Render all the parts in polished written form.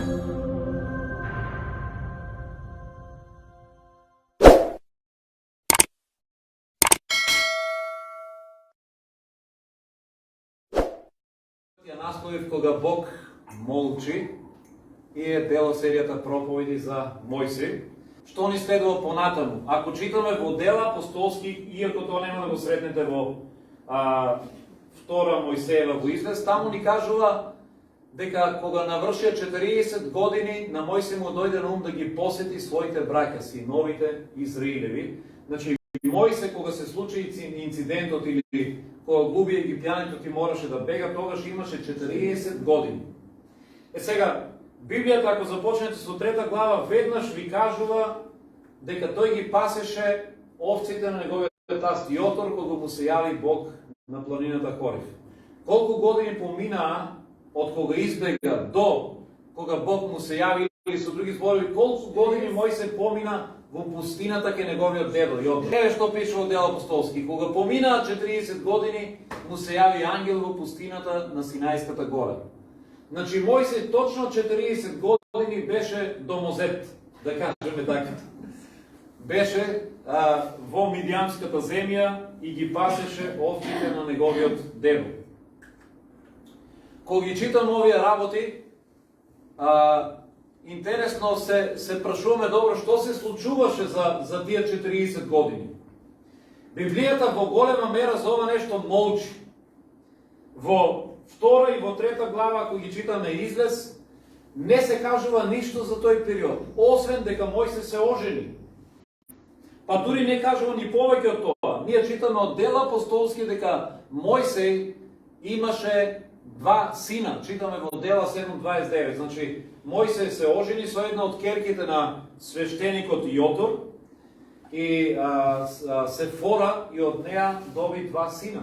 Ја насловив кога Бог молчи и е дел серијата проповеди за Мојсей. Што ни следува понатаму? Ако читаме во Дела апостолски, иако тоа нема да го сретнете во втора Мојсеева во Излез, таму ни кажува дека кога навршија 40 години на Мојсей му дојде на ум да ги посети своите браќа, синовите Израилеви. Значи Мојсей кога се случи инцидентот или кога губи египтјаните и мораше да бега, тогаш имаше 40 години. Сега, Библијата, ако започнете со 3 глава, веднаш ви кажува дека тој ги пасеше овците на неговиот таст Јотор, кога му се јави Бог на планината Хорив. Колку години поминаа од кога избега до кога Бог му се јави, или со други зборови, колку години Мојсей помина во пустината ке неговиот дедо Јотор. Еве што пише во Дела апостолски. Кога поминаа 40 години, му се јави ангел во пустината на Синајската гора. Значи Мојсей точно 40 години беше домозет, да кажеме така. Беше во Мидијанската земја и ги пасеше овците на неговиот дедо. Кога ги читам овие работи, интересно се прашуваме добро што се случуваше за тие 40 години. Библијата во голема мера за ова нешто молчи. Во втора и во 3 глава, ако ги читаме Излез, не се кажува ништо за тој период, освен дека Мојсей се ожени. Па дури не кажува ни повеќе од тоа. Ние читаме од Дела апостолски дека Мојсей имаше 2 сина. Читаме во Дела 7:29. Значи, Мојсей се ожени со една од керките на свештеникот Јотор и Сефора, и од неа доби 2 сина.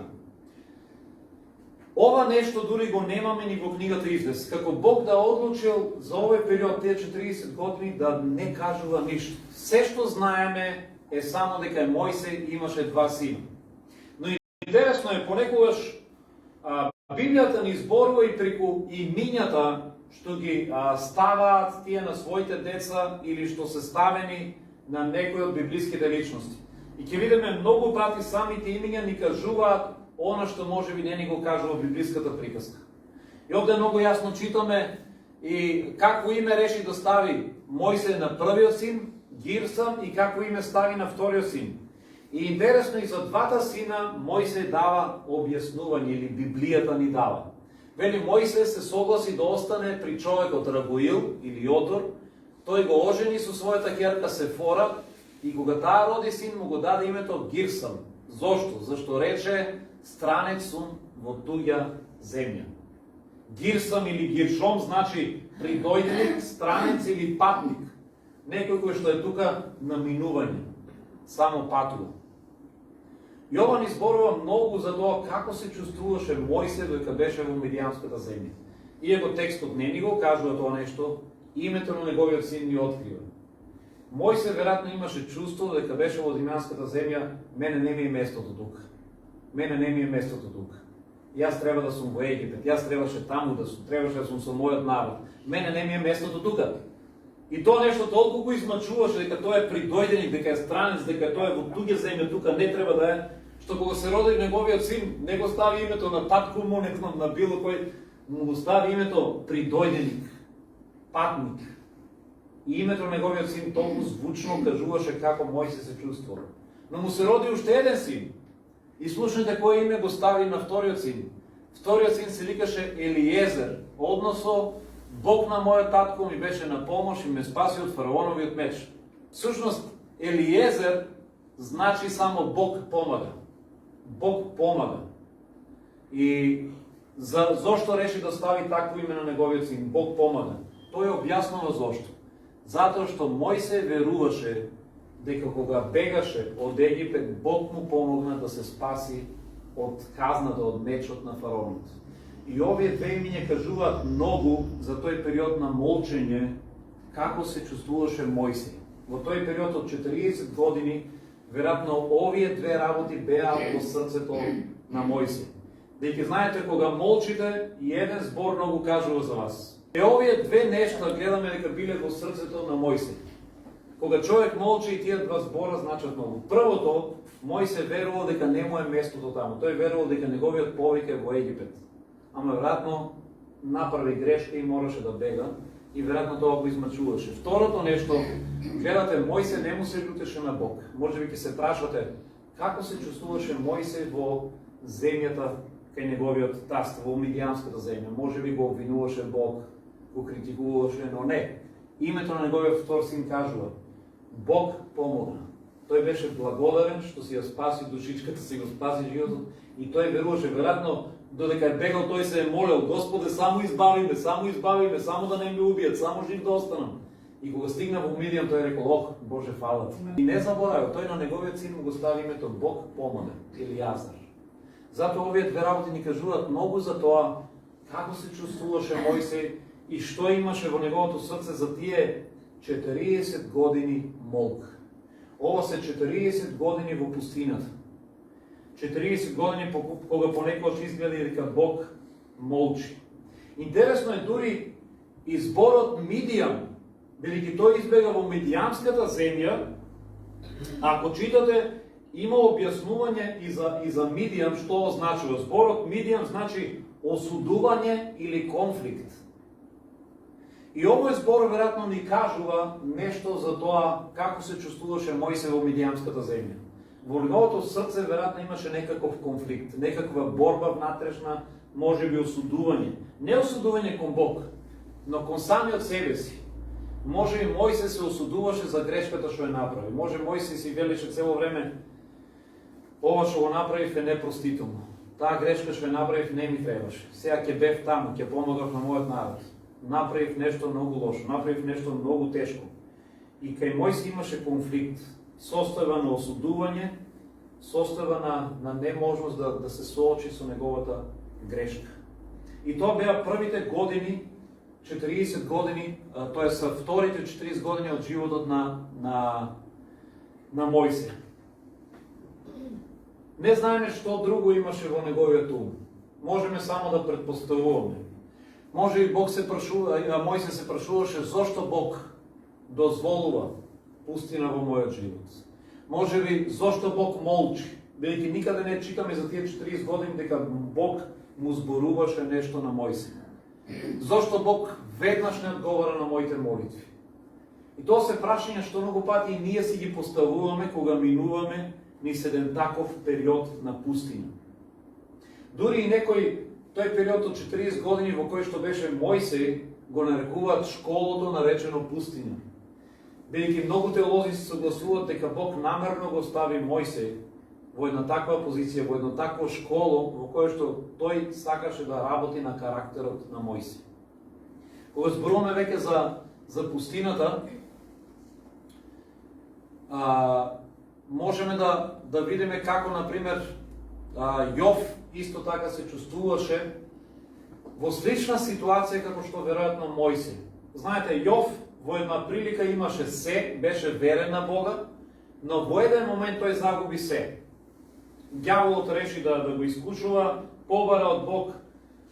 Ова нешто дури го немаме ни во книгата Излез. Како Бог да одлучил за овој период, тие 40 години, да не кажува ништо. Се што знаеме е само дека Мојсей имаше 2 сина. Но интересно е, понекогаш Библијата ни зборува и преку имињата што ги ставаат тие на своите деца или што се ставени на некои од библиските личности. И ќе видиме многу пати самите имиња ни кажуваат она што може би не ни го кажува библиската приказка. И овде многу јасно читаме и какво име реши да стави Мојсей на првиот син, Гирсам, и какво име стави на вториот син. И интересно, и за 2 сина Мојсей дава објаснување, или Библијата ни дава. Вели, Мојсей се согласи да остане при човекот Рагуил или Јотор, тој го ожени со својата ќерка Сефора и кога таа роди син му го даде името Гирсам. Зошто? Зашто рече странец сум во туѓа земја. Гирсам или Гиршом значи придојденик, странец или патник. Некој кој што е тука на минување, само патува. И ова ни зборува многу за тоа како се чувствуваше Мојсей додека беше во Мидијанската земја. Иако текстот не ни го кажува тоа нешто, името на неговиот син ни открива. Мојсей веројатно имаше чувство дека беше во Мидијанската земја, мене не ми е местото тука. Мене не ми е местото тука. Јас треба да сум во Египет, јас требаше таму да сум, требаше да сум со мојот народ. Мене не ми е местото тука. И тоа нешто толку го измачуваше дека тој е придојденик, дека е странец, дека тој е во туѓа земја, тука не треба да е, што кога се роди неговиот син, не го стави името на татко му, не знам на било кој, му го стави името придојденик, патник. И името на неговиот син толку звучно кажуваше како Мојсей се чувствува. Но му се роди уште еден син. И слушнете кој име го стави на вториот син. Вториот син се викаше Елиезер, односно Бог на мојот татко ми беше на помош и ме спаси од фараоновиот меч. Всушност, Елиезер значи само Бог помага. Бог помага. И зошто реши да стави такво име на неговиот син? Бог помага. Тој објаснува зошто. Затоа што Мојсей веруваше дека кога бегаше од Египет, Бог му помогна да се спаси од казната, од мечот на фараонот. И овие 2 имиња кажуваат многу за тој период на молчење, како се чувствуваше Мојсей. Во тој период од 40 години, веројатно овие 2 работи беа во срцето на Мојсей. Дека знаете, кога молчите, и еден збор многу кажува за вас. овие две нешта гледаме дека биле во срцето на Мојсей. Кога човек молчи и тие два збора значат многу. Првото, Мојсей верувал дека не му е местото таму. Тој верувал дека неговиот повик е во Египет. Ама веројатно направи грешка и мораше да бега и веројатно тоа го измачуваше. Второто нешто, гледате, Мојсей не му се љутеше на Бог. Можеби ќе се прашате како се чувствуваше Мојсей во земјата кај неговиот таст, во Мидијанската земја. Можеби го обвинуваше Бог, го критикуваше, но не. Името на неговиот втор син кажува: Бог помогна. Тој беше благодарен што си ја спаси душичката, си го спаси животот и тој веруваше. Веројатно додека е бегал, тој се е молел: Господе, само избави ме, само да не ме убијат, само жив да останам. И кога стигна во Мидијан, тој рекол: Ох, Боже, фала ти. И не заборавил, тој на неговиот син му го стави името Бог помогна, или Јазар. Затоа овие две работи ни кажуваат многу за тоа како се чувствуваше Мојсей и што имаше во неговото срце за тие 40 години молк. Ова се 40 години во пустината. 40 години кога понекогаш изгледа дека Бог молчи. Интересно е дури изборот Мидијан, бидејќи тој избега во Мидијанската земја. Ако читате, има објаснување и за Мидијан што означува. Зборот Мидијан значи осудување или конфликт. И овој збор веројатно ни кажува нешто за тоа како се чувствуваше Мојсей во Мидијанската земја. Во неговото срце веројатно имаше некаков конфликт, некаква борба внатрешна, можеби осудување. Не осудување кон Бог, но кон самиот себе си. Може и Мојсей се осудуваше за грешката што ја направи. Може Мојсей си велеше цело време: ова што го направив е непростително. Таа грешка што ја направив не ми требаше. Сега ќе бев таму, ќе помогав на мојот народ. Направив нешто многу лошо, направив нешто многу тешко. И кај Мојсей имаше конфликт, состојба на осудување, состојба на неможност да се соочи со неговата грешка. И тоа беа првите години, 40 години, тоа се вторите 40 години од животот на Мојсей. Не знаеме што друго имаше во неговиот ум. Можеме само да претпоставуваме. Може и Мојсей се прашуваше зошто Бог дозволува пустина во мојот живот. Може би зошто Бог молчи, бидејќи никаде не читаме за тие 40 години дека Бог му зборуваше нешто на Мојсей. Зошто Бог веднаш не одговара на моите молитви. И тоа се прашања што многу пати и ние си ги поставуваме кога минуваме низ еден таков период на пустина. Дури и некој тој период од 40 години во кој што беше Мојсей го нарекуваат школото наречено пустина. Бидејќи многу теолози се согласуваат дека Бог намерно го стави Мојсей во една таква позиција, во едно такво школо во кое што тој сакаше да работи на карактерот на Мојсей. Кога зборуваме веќе за пустината, можеме да видиме како, например, Јов исто така се чувствуваше во слична ситуација како што веројатно Мојсей. Знаете, Јов во една прилика имаше се, беше верен на Бога, но во еден момент тој загуби се. Ѓаволот реши да го искушува, побара од Бог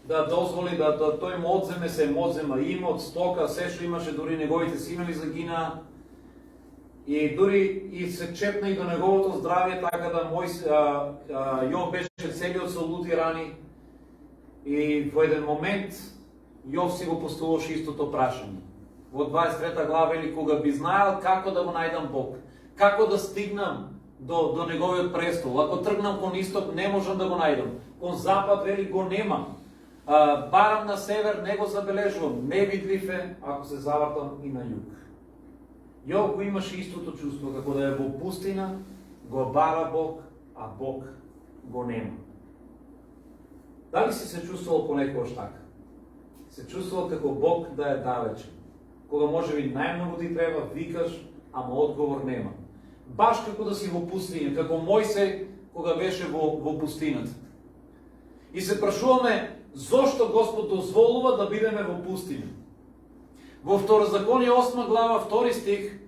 да дозволи да тој му одземе се, му одзема имот, стока, се што имаше, дури неговите синови загинаа. И дури и се чепна и до неговото здравје, така да Јов беше целиот со лути рани. И во еден момент Јов си го поставуваше истото прашање. Во 23 глава или кога би знаел како да го најдам Бог, како да стигнам до неговиот престол. Ако тргнам кон исток, не можам да го најдам. Кон запад, вели, го немам. Барам на север, не го забележувам. Невидлив е, ако се завртам и на југ. Јов го имаше истото чувство, како да е во пустина, го бара Бог, а Бог го нема. Дали си се чувствувал понекогаш така? Се чувствувал како Бог да е далече. Кога може би најмногу ти треба, викаш, ама одговор нема. Баш како да си во пустина, како Мојсей кога беше во пустината. И се прашуваме зошто Господ дозволува да бидеме во пустина. Во Второзаконие 8 глава 2 стих,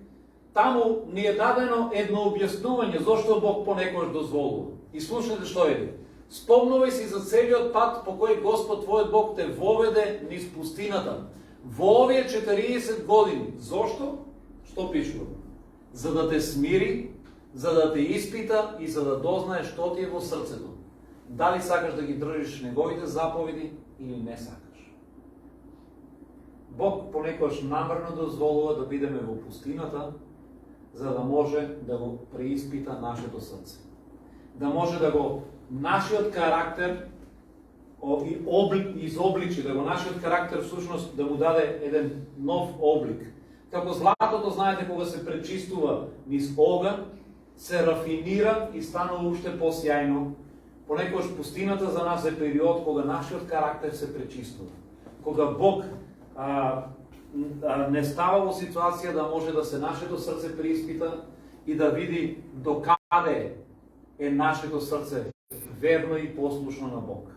таму ни е дадено едно објаснување зошто Бог понекогаш дозволува. И слушате што е. Спомнувај си за целиот пат по кој Господ твојот Бог те воведе низ пустината, Во овие 40 години. Зошто? Што пишува? За да те смири, за да те испита и за да дознае што ти е во срцето. Дали сакаш да ги држиш неговите заповеди или не сакаш. Бог понекогаш намерно дозволува да бидеме во пустината, за да може да го преиспита нашето срце. Да може да го нашиот карактер изобличи, да го нашиот карактер всушност да му даде еден нов облик. Како златото, знаете, кога се пречистува низ оган, се рафинира и станува уште посјајно. Понекогаш пустината за нас е период кога нашиот карактер се пречистува. Кога Бог не става во ситуација да може да се нашето срце преиспита и да види докаде е нашето срце верно и послушно на Бог.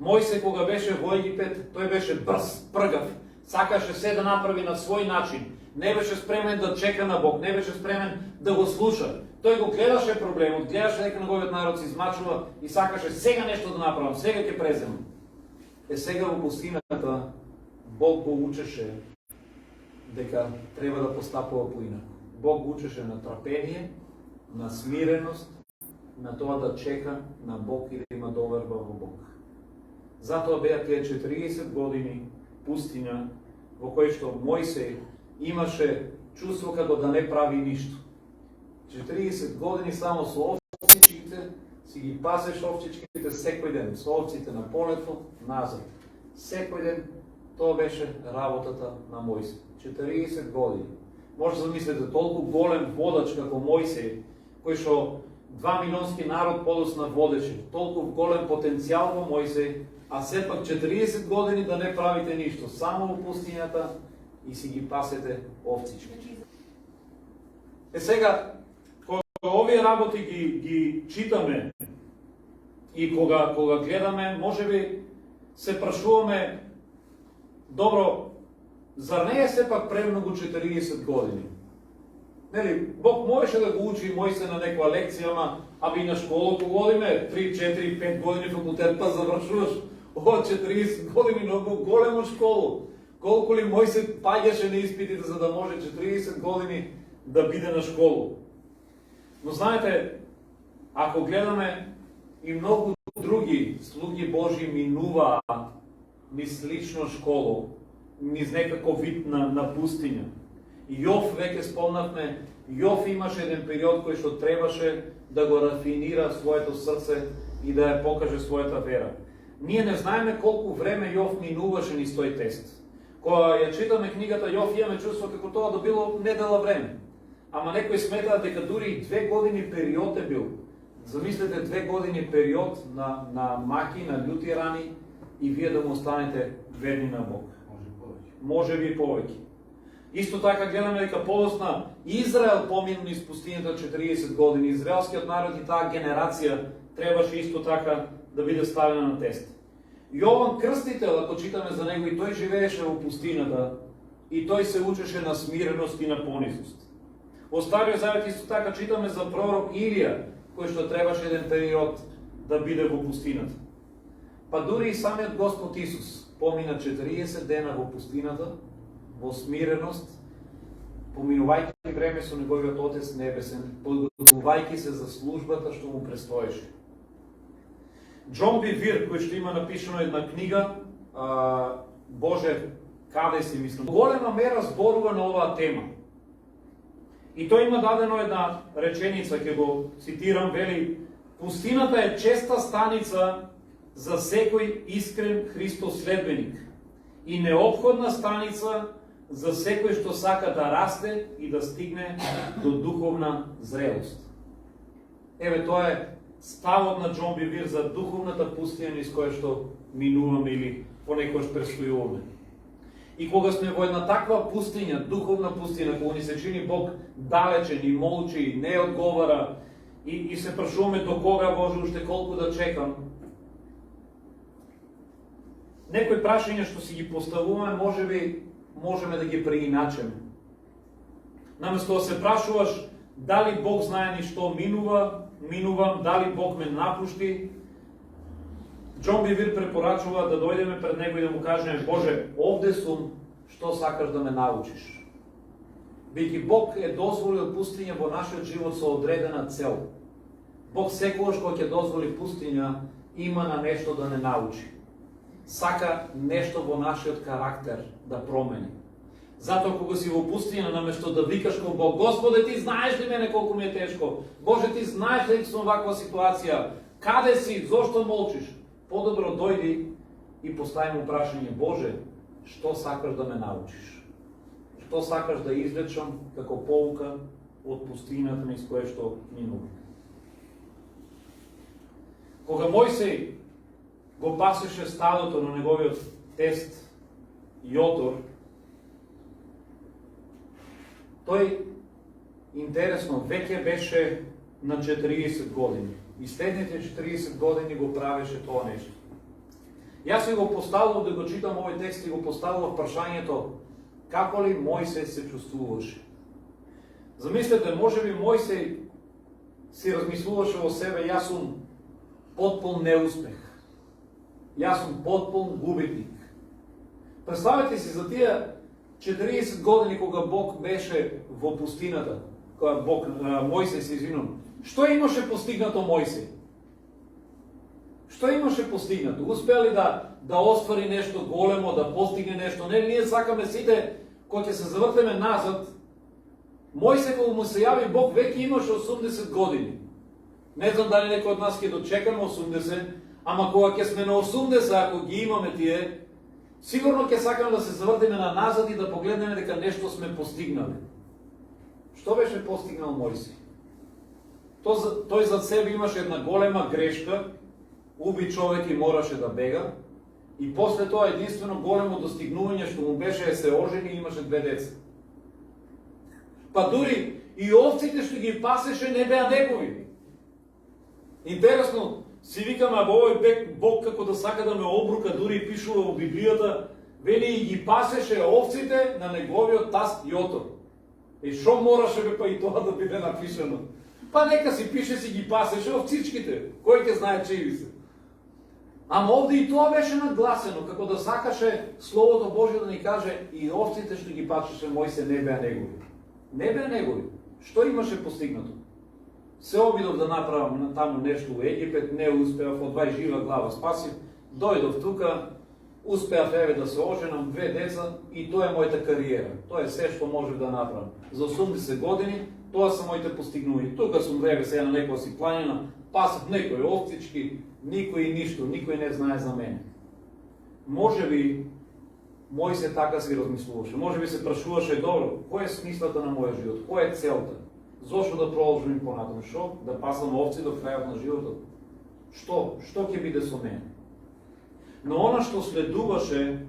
Мојсе кога беше во Египет, тој беше брз, пргав, сакаше се да направи на свој начин, не беше спремен да чека на Бог, не беше спремен да го слуша. Тој го гледаше проблемот, гледаше дека неговиот народ се измачува и сакаше сега нешто да направам, сега ќе преземам. Сега во пустината Бог го учеше дека треба да постапува поинаку. Бог го учеше на трпение, на смиреност, на тоа да чека на Бог и да има доверба во Бог. Затоа беа тие 40 години пустиња во кои што Мојсей имаше чувство како да не прави ништо. 40 години само со овцичките, си ги пасеш овцичките секој ден, со овците на полето, назад. Секој ден тоа беше работата на Мојсей. 40 години. Може да замислите, толку голем водач како Мојсей, кој што 2 милионски народ подосна водеше, толку голем потенцијал во Мојсей, а сепак 40 години да не правите ништо, само во пустињата и си ги пасете овцички. Сега, кога овие работи ги читаме и кога гледаме, можеби се прашуваме, добро, зар не е сепак премногу 40 години? Нели, Бог можеше да го учи Мојсе на некоја лекција, а би на школа кога одиме 3, 4, 5 години факултет, па завршуваш од 40 години многу големо школу. Колку ли Мојсе паѓаше на испитите за да може 40 години да биде на школу. Но знаете, ако гледаме и многу други слуги Божи минуваа низ лично школу, низ некаков вид на пустиња. Јов, веќе спомнавме, Јов имаше еден период кој што требаше да го рафинира своето срце и да ја покаже својата вера. Ние не знаеме колку време Јов минуваше низ тој тест. Кога ја читаме книгата Јов, имаме чувство како тоа да било недела време. Ама некои сметаат дека дури и 2 години период е бил. Замислете 2 години период на маки, на љути рани и вие да му останете верни на Бог. Може би повеќе. Исто така гледаме дека подосна Израел помина низ пустињата 40 години. Израелскиот народ и таа генерација требаше исто така да биде ставена на тест. Јован Крстител, ако читаме за него, и тој живееше во пустината и тој се учеше на смиреност и на понизност. Во Стариот Завет исто така читаме за пророк Илија, кој што требаше еден период да биде во пустината. Па дури и самиот Господ Исус помина 40 дена во пустината, во смиреност, поминувајќи време со неговиот Отец Небесен, подготвувајќи се за службата што му престоеше. Джон Бивир, кој што има напишано една книга, Боже, каде си, мислам, голема мера зборува на оваа тема. И тој има дадено една реченица, ќе го цитирам, вели: пустината е честа станица за секој искрен Христос следбеник и неопходна станица за секој што сака да расте и да стигне до духовна зрелост. Еве, тоа е ставот на Джон Бивир за духовната пустиња низ која што минуваме или понекогаш престојуваме. И кога сме во една таква пустиња, духовна пустиња, кога ни се чини Бог далечен и молчи, не одговара и се прашуваме до кога, Боже, уште колку да чекам, некои прашања што си ги поставуваме, можеби можеме да ги преиначиме. Наместо да се прашуваш дали Бог знае ни што минувам, дали Бог ме напушти, Джон Бивир препорачува да дојдеме пред него и да му кажеме: Боже, овде сум, што сакаш да ме научиш? Бидејќи Бог е дозволил пустиња во нашиот живот со одредена цел. Бог секогаш кога ќе дозволи пустиња, има на нешто да не научи. Сака нешто во нашиот карактер да промени. Затоа кога си во пустиња, наместо да викаш кон Бог: Господе, ти знаеш ли мене колку ми е тешко? Боже, ти знаеш ли сум ваква ситуација? Каде си? Зошто молчиш? Подобро дојди и постави му прашање: Боже, што сакаш да ме научиш? Што сакаш да извлечам како поука од пустината низ која што минува? Кога Мојсей го пасеше стадото на неговиот тест Јотор, тој, интересно, веќе беше на 40 години. И следните 40 години го правеше тоа нешто. Јас си го поставував да го читам овој текст и го поставував прашањето: како ли Мојсей се чувствуваше? Замислете, може би Мојсей си размислуваше во себе: јас сум потпун неуспех. Јас сум потпун губитник. Представете си за тие 40 години кога Бог беше во пустината, кога Мојсей се извинувам. Што имаше постигнато Мојсей? Што имаше постигнато? Успеа ли да оствари нешто големо, да постигне нешто? Не, ние сакаме сите, кога ќе се завртеме назад, Мојсей кога му се јави Бог, веќе имаше 80 години. Не знам дали некој од нас ќе дочекаме 80, ама кога ќе сме на 80, ако ги имаме тие, сигурно ќе сакаме да се завртиме на назад и да погледнеме дека нешто сме постигнали. Што беше постигнал Мојсей? Тој зад себе имаше една голема грешка, уби човек и мораше да бега, и после тоа единствено големо достигнување што му беше се ожени и имаше 2 деца. Па дури и овците што ги пасеше не беа негови. Интересно, си викаме, а овој Бог како да сака да ме обрука, дури и пишува во Библијата, вели и ги пасеше овците на неговиот таст Јотор. И шо мораше па и тоа да биде напишано? Па нека си пише, си ги пасеше овцичките, кој ќе знае чиви се. Ама овде и тоа беше нагласено, како да сакаше Словото Божјо да ни каже: и овците што ги пасеше Мојсей не беа негови. Не беа негови. Што имаше постигнато? Се обидов да направам таму нешто во Египет, не успеав, од 20 жива глава спасив, дојдов тука, успеав еве да се оженам, 2 деца и тоа е мојата кариера. Тоа е се што можев да направам. За 80 години тоа се моите постигнувања. Тука сум еве сега на некоја си планина, пасав некои овцички, никој ништо, никој не знае за мене. Може би Мојсей така си размислуваше. Може би се прашуваше: добро, која е смислата на мојот живот? Која е целта? Зошто да продолжим понатаму? Шо? Да пасам овци до крајот на животот? Што ќе биде со мене? Но она што следуваше,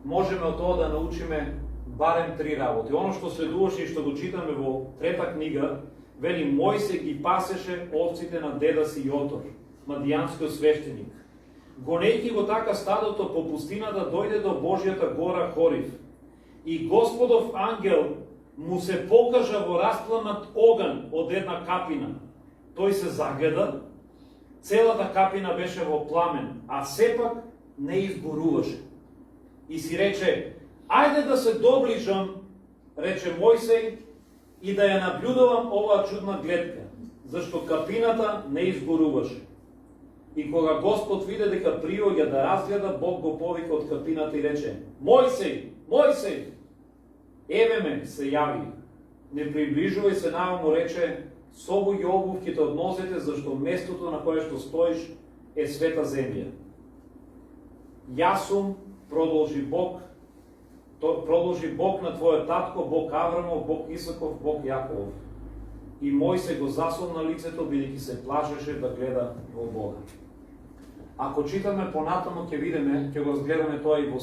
можеме од тоа да научиме барем 3 работи. Оно што следуваше и што го читаме во 3-та книга, вели: Мојсей ги пасеше овците на деда си Јотор, мадијанскиот свештеник. Гонејќи го така стадото по пустината, дојде до Божјата гора Хорив. И Господов ангел му се покажа во распламнат оган од една капина. Тој се загледа, целата капина беше во пламен, а сепак не изгоруваше. И си рече: ајде да се доближам, рече Мојсей, и да ја наблюдувам оваа чудна гледка, зашто капината не изгоруваше. И кога Господ виде дека приоѓа да разгледа, Бог го повика од капината и рече: Мојсей, Мојсей! Еве ме, се јави. Не приближувај се наваму, рече: собуј обувките од нозете, зашто местото на кое што стоиш е света земја. Јас сум, продолжи Бог на твојот татко, Бог Аврамов, Бог Исаков, Бог Јаковов. И Мојсей го засолна лицето, бидејќи се плашеше да гледа во Бога. Ако читаме понатаму, ќе видиме, ќе го разгледаме тоа и во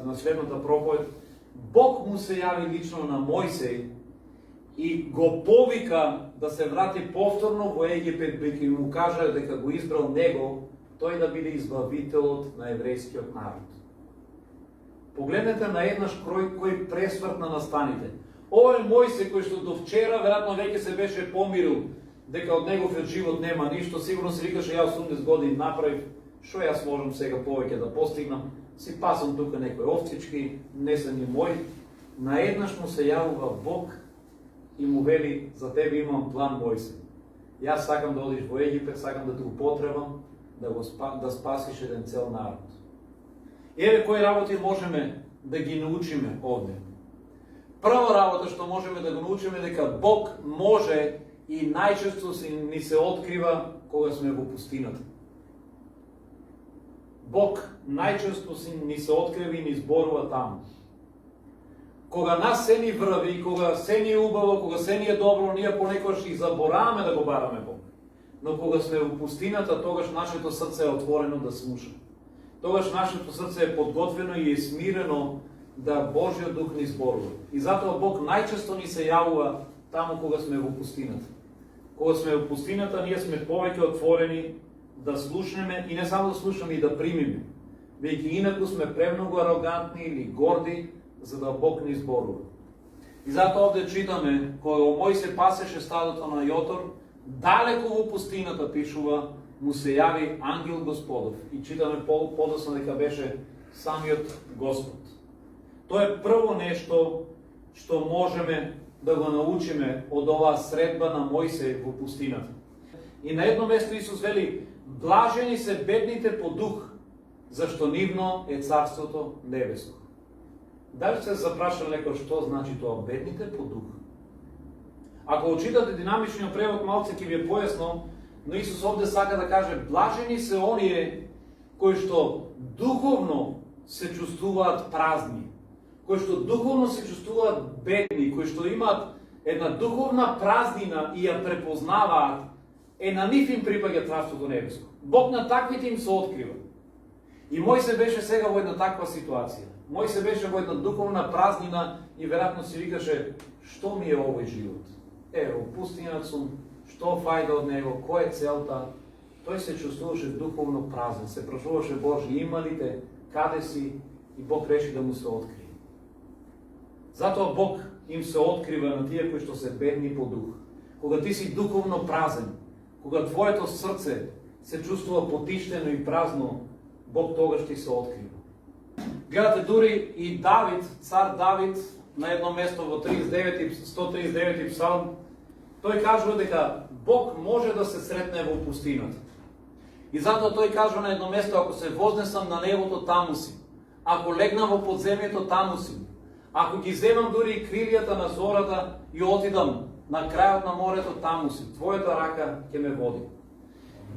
на следната проповед, Бог му се јави лично на Мојсей и го повика да се врати повторно во Египет, бидејќи му кажа дека го избрал него, тој да биде избавителот на еврејскиот народ. Погледнете на еднаш кој пресвртна на станите. Овој Мојсей кој што до вчера веројатно веќе се беше помирил дека од неговиот живот нема ништо, сигурно се викаше: ја 80 години направив, што јас можам сега повеќе да постигнам? си пасам тука некои овцички, не са ни мои. Наеднаш му се јавува Бог и му вели, за тебе имам план, Мојсе. Јас сакам да одиш во Египет, сакам да те употребам, да спасиш еден цел народ. Еве кои работи можеме да ги научиме овде. Прва работа што можеме да го научиме дека Бог може и најчесто ни се открива кога сме во пустината. Бог најчесто ни се открива и ни зборува таму. Кога нас се ни врви, кога се ни е убаво, кога се ни е добро, ние понекогаш и забораваме да го бараме Бог. Но кога сме во пустината, тогаш нашето срце е отворено да слуша. Тогаш нашето срце е подготвено и е смирено да Божиот дух ни зборува. И затоа Бог најчесто ни се јавува таму кога сме во пустината. Кога сме во пустината, ние сме повеќе отворени да слушнеме и не само да слушнеме и да примиме. Веќе инаку сме премногу арогантни или горди, за да Бог ни зборува. И затоа овде читаме, кога Мојсе пасеше стадото на Јотор, далеко во пустината, пишува, му се јави ангел Господов. И читаме подосно дека беше самиот Господ. Тоа е прво нешто што можеме да го научиме од оваа средба на Мојсе во пустината. И на едно место Исус вели, блажени се бедните по дух, зашто нивно е Царството небеско. Дали се запрашал некој што значи тоа бедните по дух? Ако очитате динамичниот превод, малце ќе ви е појасно, но Исус овде сака да каже, блажени се оние кои што духовно се чувствуваат празни, кои што духовно се чувствуваат бедни, кои што имаат една духовна празнина и ја препознаваат, на нив им припаѓа Царството небеско. Бог на таквите им се открива. И Мојсе беше сега во една таква ситуација. Мојсе беше во една духовна празнина и веројатно си викаше, што ми е овој живот? Во пустината сум, што фајда од него, кој е целта? Тој се чувствуваше духовно празен, се прашуваше Боже, има ли те, каде си? И Бог реши да му се открие. Затоа Бог им се открива на тие кои што се бедни по дух. Кога ти си духовно празен, кога твоето срце се чувствува потиштено и празно, Бог тогаш ти се открива. Гледате, дури и Давид, цар Давид, на едно место во 139 псалм, тој кажува дека Бог може да се сретне во пустината. И затоа тој кажува на едно место, ако се вознесам на небото, таму си. Ако легнам во подземјето, таму си. Ако ги земам дури и крилјата на зората и отидам на крајот на морето, таму си. Твојата рака ќе ме води.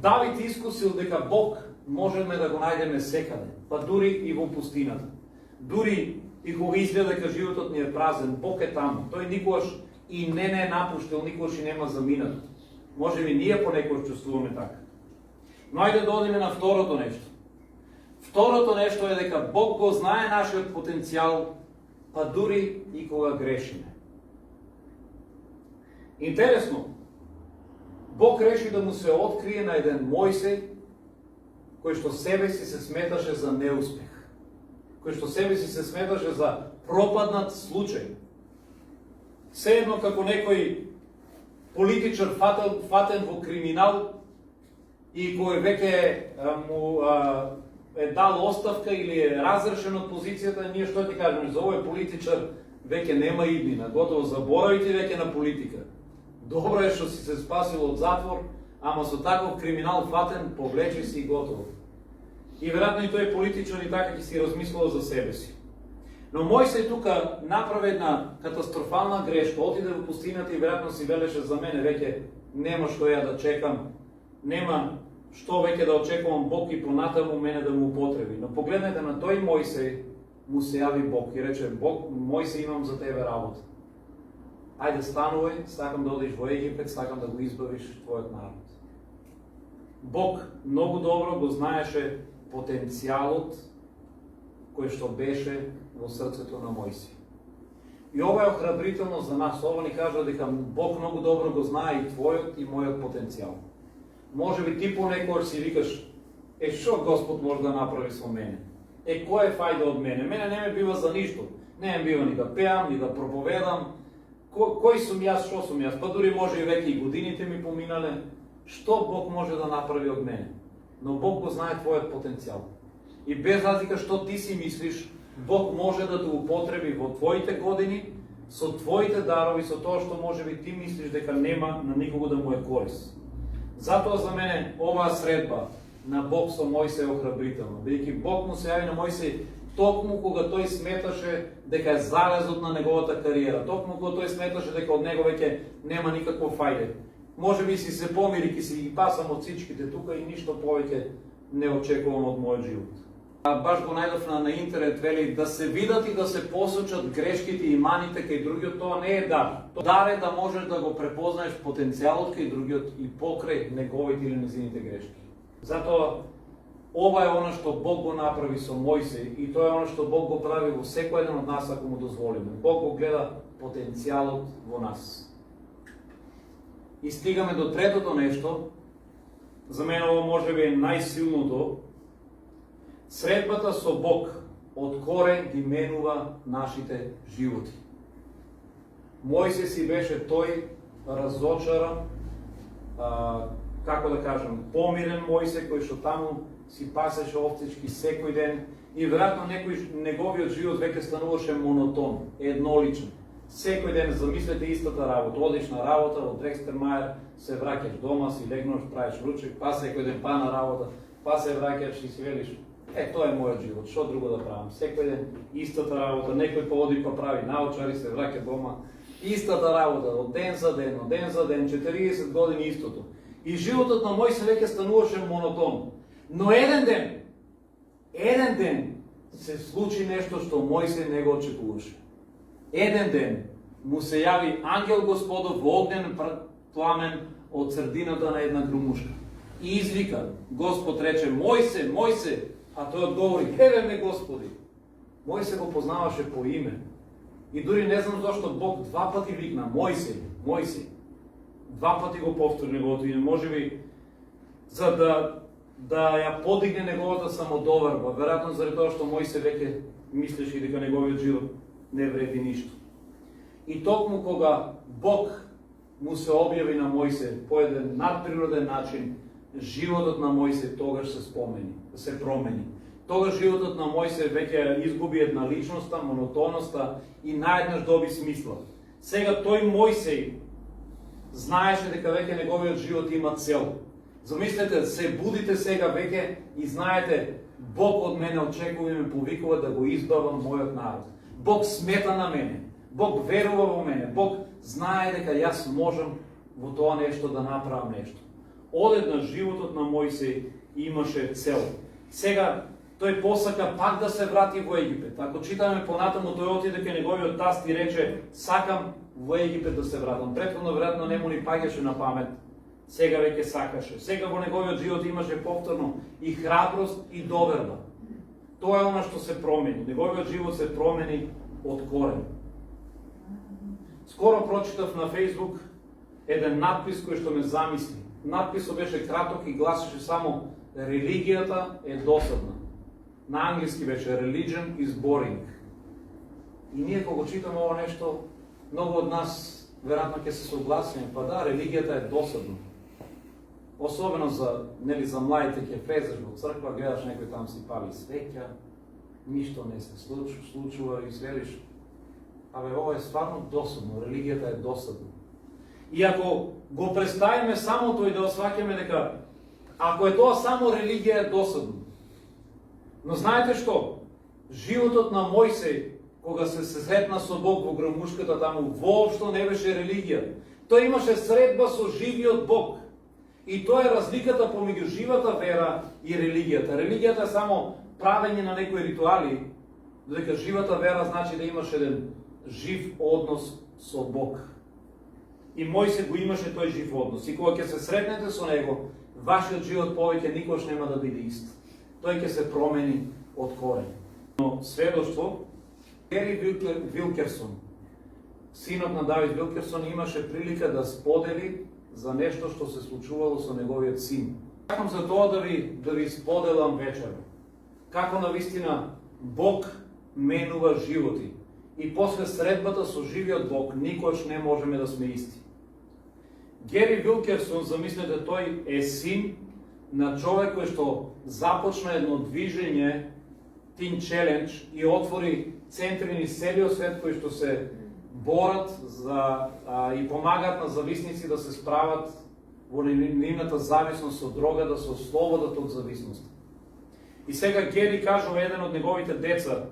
Давид искусил дека Бог можеме да го најдеме секаде, па дури и во пустината. Дури и кога изгледа дека животот ни е празен, Бог е таму. Тој никогаш и не е напуштил, никогаш и нема заминато. Може би ние понекогаш чувствуваме така. Но ајде да одиме на второто нешто. Второто нешто е дека Бог го знае нашиот потенцијал, па дури и кога грешиме. Интересно, Бог реши да му се открие на еден Мојсе, кој што себе си се сметаше за неуспех, кој што себе си се сметаше за пропаднат случај. Сеедно како некој политичар фатен во криминал и кој веќе му е дал оставка или е разрешен од позицијата, ние што ти кажеме, за овој политичар веќе нема иднина, готово заборавите веќе на политика. Добро е што си се спасил од затвор, ама со таков криминал фатен, повлечи си и готово. И веројатно и тој политичар и така ќе си размислил за себе си. Но Мојсе тука направи една катастрофална грешка, отиде во пустината и веројатно си велеше за мене веќе нема што ја да чекам, нема што веќе да очекувам Бог и понатаму мене да му употреби. Но погледнете на тој Мојсе, му се јави Бог и рече, Бог, Мојсе, имам за тебе работа. Ајде станувај, сакам да одиш во Египет, сакам да го избавиш твојот народ. Бог многу добро го знаеше потенцијалот кој што беше во срцето на Мојсе. И ова е охрабрително за нас. Ова ни кажува дека Бог многу добро го знае и твојот и мојот потенцијал. Може би ти понекогаш си викаш, што Господ може да направи со мене? Кој е фајда од мене? Мене не ме бива за ништо. Не ме бива ни да пеам, ни да проповедам. Кој сум јас, што сум јас? Па дури може и веќе и годините ми поминале. Што Бог може да направи од мене? Но Бог го знае твојот потенцијал. И без разлика што ти си мислиш, Бог може да те употреби во твоите години, со твоите дарови, со тоа што може би ти мислиш дека нема на никого да му е корист. Затоа за мене оваа средба на Бог со Мојсе е охрабрителна, бидејќи Бог му се јави на Мојсе токму кога тој сметаше дека е залезот на неговата кариера, токму кога тој сметаше дека од него веќе нема никакво фајде. Може би си се помири, ки си ги пасам од всичките тука и ништо повеќе не очекувам од мојот живот. Баш го најдов на интернет, вели да се видат и да се посочат грешките и маните кај другиот, тоа не е дар. Дар е да можеш да го препознаеш потенцијалот кај другиот и покрај неговите или незините грешки. Затоа ова е она што Бог го направи со Мојсе и тоа е она што Бог го прави во секој еден од нас ако му дозволиме. Бог го гледа потенцијалот во нас. И стигаме до третото нешто, за мене ова може би е најсилното. Средбата со Бог од корен ги менува нашите животи. Мојсе си беше тој разочаран, како да кажам, помирен Мојсе кој што таму си пасеше овцички секој ден и веројатно неговиот живот веќе стануваше монотон, едноличен. Секој ден замислете истата работа, одиш на работа, од Дрекстермајер, се враќаш дома, си легнуваш, правиш ручек, па секој ден па на работа, па се враќаш и си велиш, тоа е мојот живот, што друго да правам? Секој ден истата работа, некој пооди па прави научари, се враќа дома, истата работа, од ден за ден, 40 години истото. И животот на Мојсе веќе стануваше монотон. Но еден ден се случи нешто што Мојсе не го очекуваше. Еден ден му се јави ангел Господов во огнен пламен од средината на една грумушка. И извика, Господ рече, Мојсе, Мојсе, а тој одговори, еве ме Господи. Мојсе го познаваше по име. И дури не знам зашто Бог два пати викна, Мојсе, Мојсе. Два пати го повтори неговото име, можеби за да ја подигне неговата самодоверба, веројатно заради тоа што Мојсе веќе мислеше дека неговиот живот не вреди ништо. И токму кога Бог му се објави на Мојсе по еден надприроден начин, животот на Мојсе тогаш се промени. Тогаш животот на Мојсе веќе изгуби една личноста, монотонноста и наеднаш доби смисла. Сега тој Мојсе знаеше дека веќе неговиот живот има цел. Замислете, се будите сега веќе и знаете, Бог од мене очекува и ме повикува да го избавам мојот народ. Бог смета на мене, Бог верува во мене, Бог знае дека јас можам во тоа нешто да направам нешто. Одеднаш животот на Мојсе имаше цел. Сега тој посака пак да се врати во Египет. Ако читаме понатаму, тој отиде кај неговиот таст и рече, сакам во Египет да се вратам. Претходно веројатно не му ни паѓаше на памет. Сега веќе сакаше. Сега во неговиот живот имаше повторно и храброст и доверба. Тоа е она што се промени. Неговиот живот се промени од корен. Скоро прочитав на Facebook еден надпис кој што ме замисли. Надписот беше краток и гласеше само религијата е досадна. На англиски беше Religion is boring. И ние кога читаме ова нешто, многу од нас веројатно ќе се согласиме, па да, религијата е досадна. Особено за младите ќе влезеш во црква, гледаш некој там си пали свеќа, ништо не се случува и следиш. Абе, ова е стварно досадно, религијата е досадна. И ако го представиме само тој да осваќаме дека ако е тоа само религија е досадно. Но знаете што? Животот на Мојсе, кога се сретна со Бог во громушката таму, воопшто не беше религија. Тој имаше средба со живиот Бог. И тоа е разликата помеѓу живата вера и религијата. Религијата е само правење на некои ритуали, додека живата вера значи да имаш еден жив однос со Бог. И Мојсе го имаше тој жив однос. И кога ќе се сретнете со него, вашиот живот повеќе никош нема да биде ист. Тој ќе се промени од корен. Но сведоштво, Гери Вилкерсон, синот на Давид Вилкерсон, имаше прилика да сподели за нешто што се случувало со неговиот син. Сакам за тоа да ви споделам вечер. Како навистина Бог менува животи. И после средбата со живиот Бог никош не можеме да сме исти. Гери Вилкерсон, замислете, тој е син на човек кој што започна едно движење, Teen Challenge, и отвори центри низ целиот свет кои што се борат и помагаат на зависници да се справат во нивната зависност од дрога, да се ослободат од зависност. И сега Гери кажува еден од неговите деца,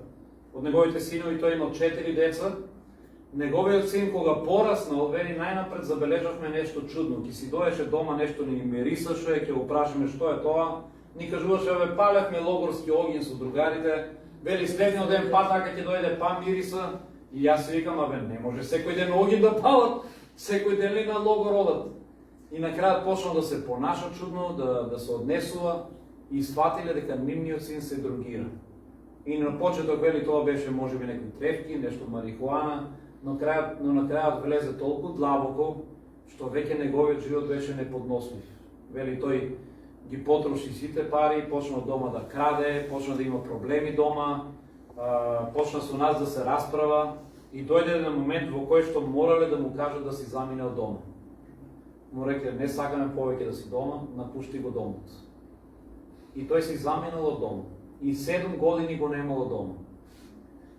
од неговите синови, тој имал 4 деца, неговиот син кога пораснал, вели најнапред забележавме нешто чудно. Ки си доеше дома, нешто ни мирисаше, ќе го прашаме што е тоа. Ни кажуваше, бе, палевме логорски огин со другарите. Вели следниот ден така ќе дојде мириса. И јас си викам, абе, не може секој ден огин да палат, секој ден ли на логор одат. И на крајот почнал да се понаша чудно, да се однесува и сватиле дека нивниот син се другира. И на почеток вели тоа беше можеби некои тревки, нешто марихуана, но на крајот влезе толку длабоко што веќе неговиот живот беше неподнослив. Вели тој ги потроши сите пари, почна дома да краде, почна да има проблеми дома, почна со нас да се расправа и дојде на момент во кој што морале да му кажат да си замине од дома. Му рекле, не сакаме повеќе да си дома, напушти го домот. И тој си заминал од дома. И 7 години го немало дома.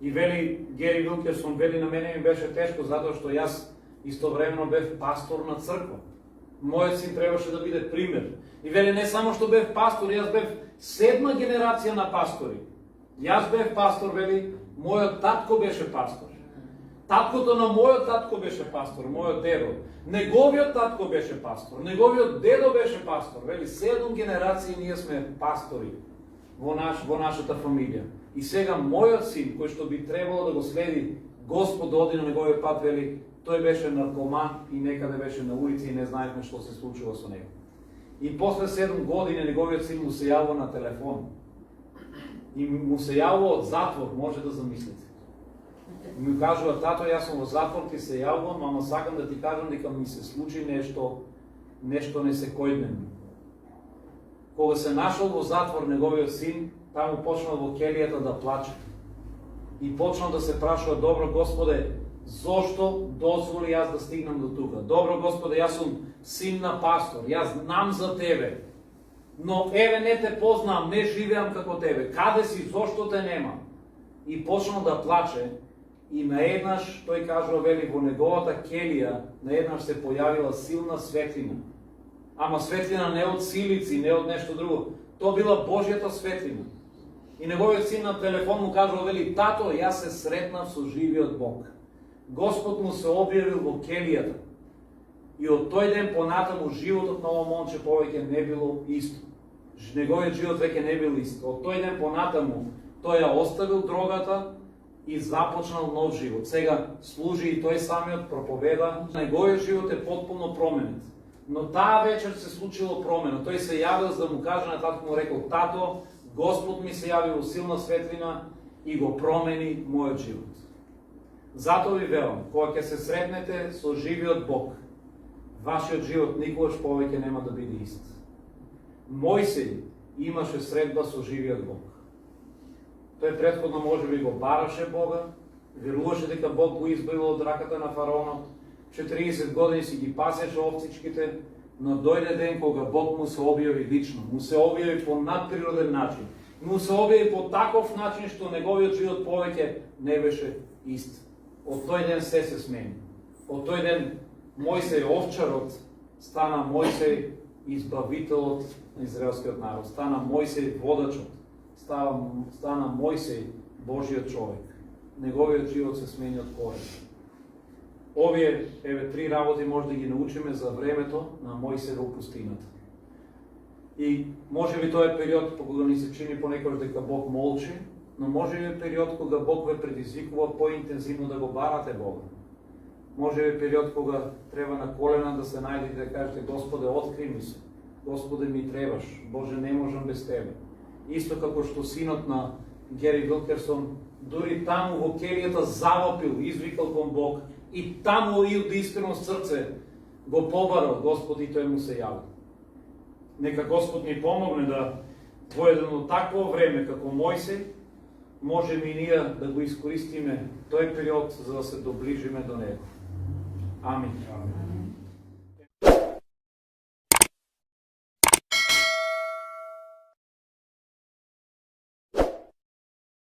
И вели Гери Вилкерсон, вели на мене ми беше тешко затоа што јас истовремено бев пастор на црква. Мојот син требаше да биде пример. И вели не само што бев пастор, јас бев 7 генерација на пастори. Јас бев пастор, вели, мојот татко беше пастор. Таткото на мојот татко беше пастор, мојот дедо. Неговиот татко беше пастор, неговиот дедо беше пастор. Вели, 7 генерации ние сме пастори во нашата фамилија. И сега мојот син, кој што би требало да го следи Господ оди на неговиот пат, вели, тој беше наркоман и некаде беше на улици и не знаевме што се случува со него. И после 7 години неговиот син му се јавува на телефон. И му се јавува од затвор, може да замислите. И ми кажува, тато, јас сум во затвор, ти се јавувам, ама сакам да ти кажам дека ми се случи нешто несекојдневно. Кога се нашол во затвор неговиот син, таму почнал во келијата да плаче. И почнал да се прашува, добро Господе, зошто дозволи јас да стигнам до тука? Добро Господе, јас сум син на пастор, јас знам за Тебе, но еве не те познам, не живеам како Тебе. Каде си, зошто те нема? И почнал да плаче и наеднаш, тој кажува, вели, во неговата келија, наеднаш се појавила силна светлина. Ама светлина не од силици, не од нешто друго. Тоа била Божјата светлина. И неговиот син на телефон му кажува, вели, тато, јас се сретнав со живиот Бог. Господ му се објавил во келијата. И од тој ден понатаму животот на ово момче повеќе не било исто. Неговиот живот веќе не бил ист. Од тој ден понатаму тој ја оставил дрогата и започнал нов живот. Сега служи и тој самиот проповеда. Неговиот живот е потпуно променет. Но таа вечер се случило промена. Тој се јавил за да му каже на татко, му рекол, тато, Господ ми се јави во силна светлина и го промени мојот живот. Затоа ви велам, кога ќе се сретнете со живиот Бог, вашиот живот никогаш повеќе нема да биде ист. Мојсей имаше средба со живиот Бог. Тој претходно можеби го бараше Бога, веруваше дека Бог го избавил од раката на фараонот, 40 години си ги пасеше овцичките, но дојде ден кога Бог му се објави лично, му се објави по надприроден начин, му се објави по таков начин што неговиот живот повеќе не беше ист. Од тој ден се смени. Од тој ден Мојсей овчарот стана Мојсей избавителот на израелскиот народ, стана Мојсей водачот, стана Мојсей Божиот човек. Неговиот живот се смени од корен. Овие, еве, 3 работи може да ги научиме за времето на Мојсей во пустината. И може би тој е период кога ни се чини понекогаш дека Бог молчи, но може би е период кога Бог ве предизвикува поинтензивно да го барате Бога. Може би период кога треба на колена да се најдете да кажете, Господе, откри ми се. Господе, ми требаш. Боже, не можам без Тебе. Исто како што синот на Гери Вилкерсон, дури таму во келијата завапил, извикал кон Бог, и таму и од искрено срце го побарал Господ и тој му се јави. Нека Господ ни помогне да во едно такво време како Мојсей, можеме и ние да го искористиме тој период за да се доближиме до Него. Амин.